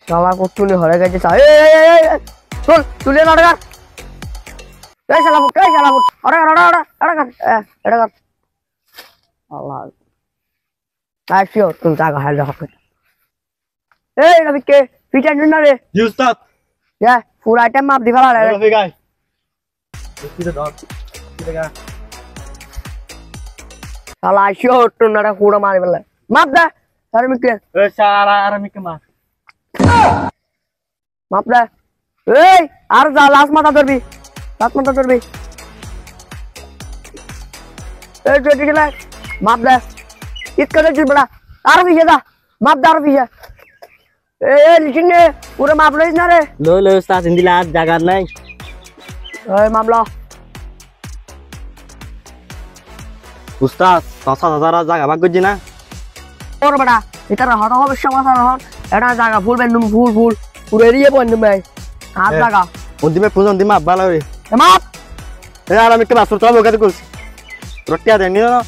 শালা কতুলি হরে গেছে চল তুলে না টাকা এই শালা ওরে এটা কর আল্লাহ আইসিও তুমি টাকা হাল রাখো এই রবি কে ফিটার জন্য রে জি উস্তাদ যা পুরো আইটেম মাপ দি ফেলা রে রবি গায় কিরে দাও কিরে গা শালা আইসিও টুনাটা পুরো মারি ফেলা মাপ দে আর মিকে এ শালা আর মিকে মার মাপ দে এই আর যা লাস্ট মাথা ধরবি এই তুই ঠিক আছে মাপ দে इत कर दे बड़ा आरो पीछे था माप दारो पीछे ए लिखिन ने पूरा माप लो ना रे लो उस्ताद हिंदी लात जगह नहीं ए मामला उस्ताद 5000 जगह भाग गजी ना और बड़ा इधर हटा हो समस्या रहा एटा जगह फुल बेंडुम फुल पूरे एरिया बंदुम में हाथ जगह उंदी में पूजन दी माप बाला रे माप ए आरा मिके बासुर तो बोगा कुछ रोटिया देनी ना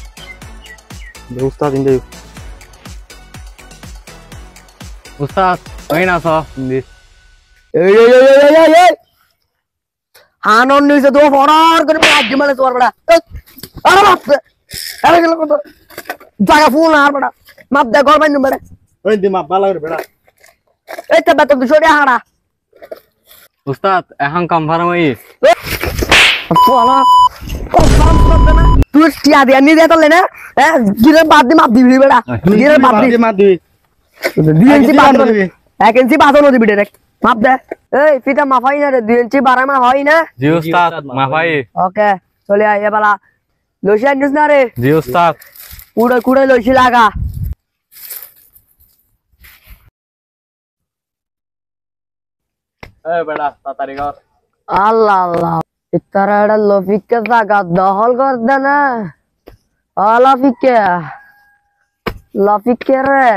उस्ताद हिंदी उस्ताद वही ना सो हिंदी ए हानोन नी से दो फरार कर आज में तोर बड़ा अरे बाप अरे चलो तो जगह फुल ना बड़ा माप दे घर बंदुम बड़ा ओए दी माप बाला रे बेटा ए तब तो छोड़े हाड़ा उस्ताद এখন কনফার্ম হই वाला कन्फर्म कर देना तू क्या दिया नहीं देता लेना हैं गिरे बाद में माप दी बेटा गिरे बाद में माप दी डीएनसी बात हो वैकेंसी बात हो दी डायरेक्ट माप दे ए फिटा माफाई ना रे डीएनसी 12 में होई ना जी उस्ताद माफाई ओके चले आइए वाला लोशिया न्यूज़ ना रे जी उस्ताद कूड़े लोशी लागा ए बेटा तातारी कर আল্লাহ ইতারা এটা লফিককে জায়গা দখল কর দে না লফিককে রে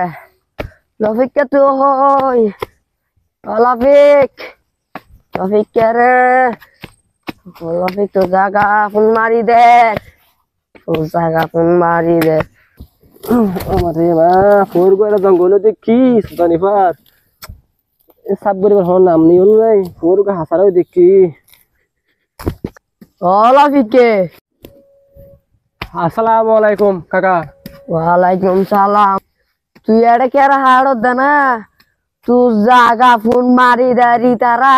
লফিককে তুই হই লফিককে রে লফিক তো জায়গা ফোন মারি দে আমারে মা ফোর করে জঙ্গল দেখি সুদানিফার सब गरीब हो नाम नहीं होल नहीं फोर का हसारा देखी লফিককে अस्सलाम वालेकुम काका ওয়ালাইকুম সালাম তুই এটা কে হাড় দে না তুই জায়গা ফোন মারি দাঁড়ি তারা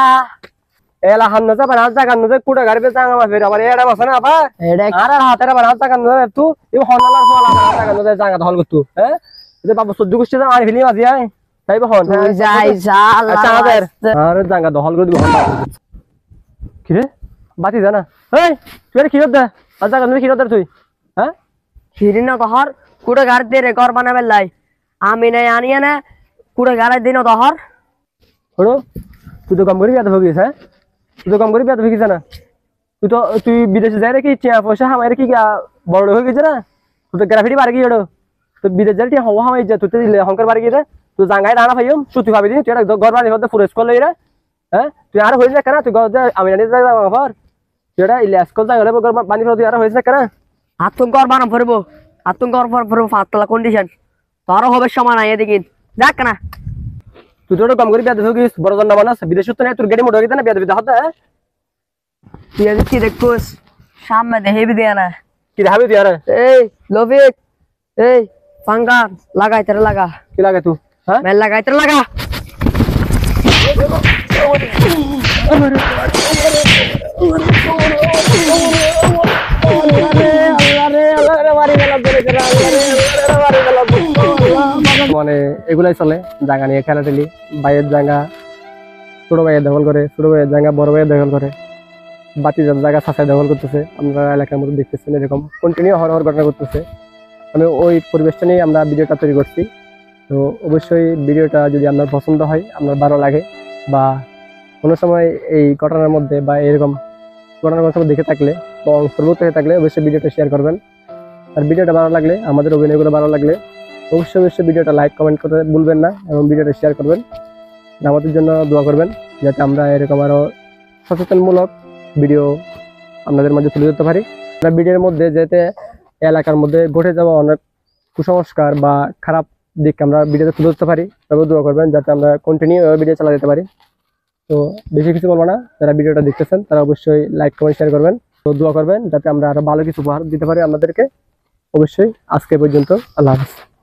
एला हम नजा बना जागा नजा कुड़ा घर पे जागा मा फिर हमारे एड़ा मसना आपा এটা आरा हातेरा बना जागा नजा तू ये होनालार वाला बना जागा नजा जागा धल तू हैं ये बाबू सुद्दु गुस्से आ फिली माजी आए তাই বহন তুই যাই শালা আচ্ছা আমাদের আরে জাঙ্গা দহল করে দিব কি রে বাতি জানা এই তুই আর কি করতে আর জাঙ্গা তুমি কি করতে তুই হ্যাঁ খিরি না তোহর কুড়ে ঘর দে রে ঘর বানাবে লাই আমি নাই আনিয়া না কুড়ে ঘরে দিন তোহর হলো তুই তো কম করে বিয়াদ হয়ে গেছিস হ্যাঁ তুই তো কম করে বিয়াদ হয়ে গেছিস না তুই বিদেশে যাই রে কি চিয়া পয়সা আমার কি বড় হয়ে গেছে না তুই তো গ্রাফিটি বাড়ি গিয়ে তো বিদেশ যাই হওয়া হামাই যা তুই তো হংকার বাড়ি গিয়ে तू जांगाय राणा भाईम सुती भाबी दी तेरा घर बानी होते फुरेस को लई रे हैं तू यार होई जा कना तू गज आमी नानी जा पर तेरा इलास को जांगले घर बानी हो यार होई जा कना আতুন ঘর বানাম ফরবো আতুন ঘর ফরবো ফাতলা কন্ডিশন তোর হবে সমান আই এদিকে যাক না তুই তো কম করে বিয়াদ হয়ে গেছিস বড় জন না বানাস বিদেশ তো না তোর গাড়ি মোটর গিয়ে না বিয়াদ বিদা হতে তুই আজ কি দেখোস সামনে দেহেবি দেয়া না কি দেখাবি তুই यार এই লবিক এই পাঙ্গা লাগাই তেরে লাগা কি লাগে তুই हां मैं लगाई तेरे लगा মানে এগুলাই চলে জায়গা নিয়ে খেলা খেলি বাইরের জায়গা ছোট ভাইয়ের দখল করে ছোট ভাইয়ের জায়গা বড় ভাইয়ের দখল করে বাতি জায়গা ছাঁচাই দখল করতেছে আমরা এলাকার মধ্যে দেখতেছেন এরকম কন্টিনিউ হওয়ার ঘটনা করতেছে আমি ওই পরিবেশটা নিয়ে আমরা ভিডিওটা তৈরি করছি তো অবশ্যই ভিডিওটা যদি আপনার পছন্দ হয় আপনার ভালো লাগে বা কোনো সময় এই ঘটনার মধ্যে বা এরকম ঘটনার কথা দেখে থাকলে বা অংশগ্রহণ হয়ে থাকলে অবশ্যই ভিডিওটা শেয়ার করবেন আর ভিডিওটা ভালো লাগলে আমাদের অভিনয়গুলো ভালো লাগলে অবশ্যই ভিডিওটা লাইক কমেন্ট করতে ভুলবেন না এবং ভিডিওটা শেয়ার করবেন আমাদের জন্য দোয়া করবেন যাতে আমরা এরকম আরও সচেতনমূলক ভিডিও আপনাদের মাঝে তুলে ধরতে পারি। আমরা ভিডিওর মধ্যে যাতে এলাকার মধ্যে ঘটে যাওয়া অনেক কুসংস্কার বা খারাপ দিক আমরা ভিডিওতে তুলে ধরতে পারি, তবে দোয়া করবেন যাতে আমরা কন্টিনিউ ভিডিও চালা যেতে পারি। তো বেশি কিছু বলবো না, যারা ভিডিওটা দেখতেছেন তারা অবশ্যই লাইক কমেন্ট শেয়ার করবেন। তো দোয়া করবেন যাতে আমরা আরো ভালো কিছু উপহার দিতে পারি আপনাদেরকে। অবশ্যই আজকে পর্যন্ত, আল্লাহ হাফেজ।